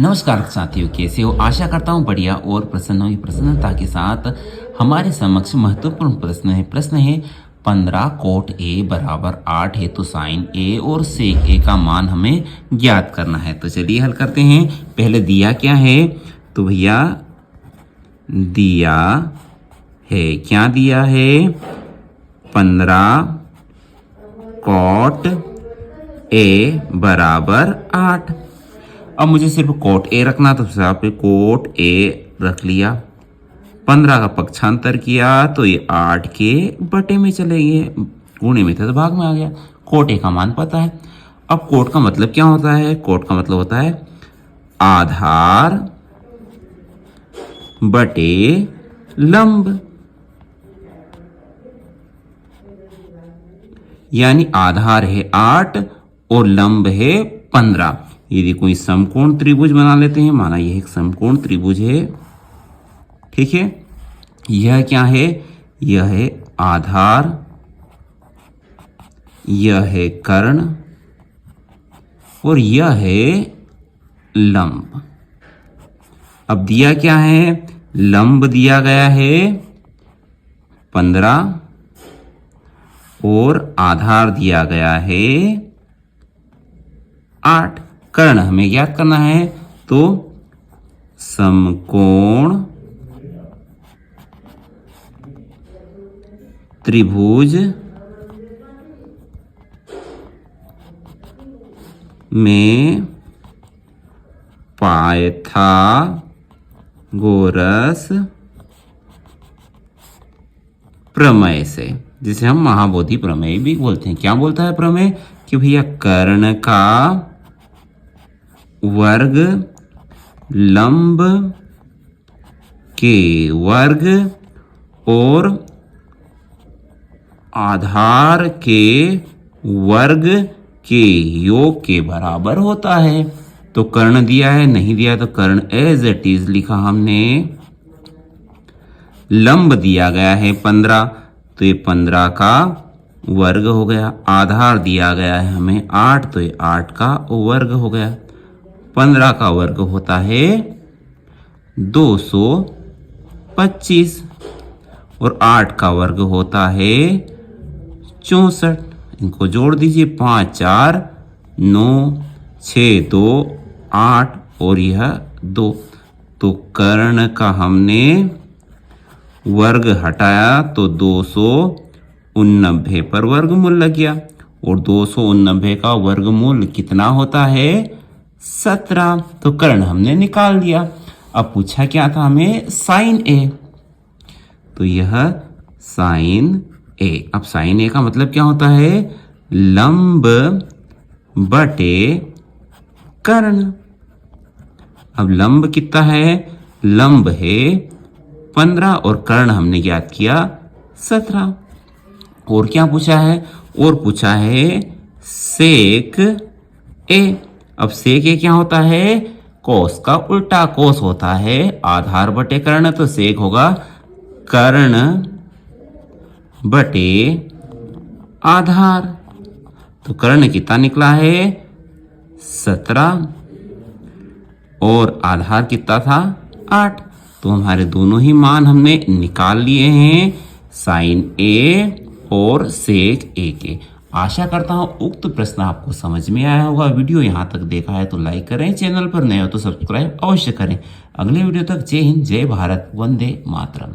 नमस्कार साथियों, कैसे हो? आशा करता हूँ बढ़िया और प्रसन्नता के साथ हमारे समक्ष महत्वपूर्ण प्रश्न है 15 कोट ए बराबर 8 है तो साइन ए और सेक ए का मान हमें ज्ञात करना है। तो चलिए हल करते हैं। पहले दिया क्या है? तो भैया दिया है, क्या दिया है? 15 कोट ए बराबर 8। अब मुझे सिर्फ कोट ए रखना, तो यहाँ पे कोट ए रख लिया। 15 का पक्षांतर किया तो ये 8 के बटे में चले गए, गुणे में था तो भाग में आ गया। कोट ए का मान पता है। अब कोट का मतलब क्या होता है? कोट का मतलब होता है आधार बटे लंब, यानी आधार है 8 और लंब है 15। यदि कोई समकोण त्रिभुज बना लेते हैं, माना यह एक समकोण त्रिभुज है, ठीक है। यह क्या है? यह है आधार, यह है कर्ण और यह है लंब। अब दिया क्या है? लंब दिया गया है 15 और आधार दिया गया है 8। कर्ण हमें ज्ञात करना है, तो समकोण त्रिभुज में पाइथागोरस प्रमेय से, जिसे हम महाबोधि प्रमेय भी बोलते हैं। क्या बोलता है प्रमेय? कि भैया कर्ण का वर्ग लंब के वर्ग और आधार के वर्ग के योग के बराबर होता है। तो कर्ण दिया है, नहीं दिया तो कर्ण एज इट इज लिखा हमने। लंब दिया गया है 15, तो ये 15 का वर्ग हो गया। आधार दिया गया है हमें 8, तो ये 8 का वर्ग हो गया। 15 का वर्ग होता है 225 और 8 का वर्ग होता है 64। इनको जोड़ दीजिए, 5 4 9 6 2 8 और यह 2। तो कर्ण का हमने वर्ग हटाया तो 289 पर वर्गमूल लग गया, और 289 का वर्गमूल कितना होता है? 17। तो कर्ण हमने निकाल दिया। अब पूछा क्या था हमें? साइन ए, तो यह साइन ए। अब साइन ए का मतलब क्या होता है? लंब बटे कर्ण। अब लंब कितना है? लंब है 15 और कर्ण हमने ज्ञात किया 17। और क्या पूछा है? और पूछा है सेक ए। अब सेक ए क्या होता है? कोस का उल्टा कोस होता है आधार बटे कर्ण, तो सेक होगा कर्ण बटे आधार। तो कर्ण कितना निकला है? 17 और आधार कितना था? 8। तो हमारे दोनों ही मान हमने निकाल लिए हैं, साइन ए और सेक ए के। आशा करता हूँ उक्त प्रश्न आपको समझ में आया होगा। वीडियो यहाँ तक देखा है तो लाइक करें, चैनल पर नए हो तो सब्सक्राइब अवश्य करें। अगले वीडियो तक जय हिंद, जय भारत, वंदे मातरम।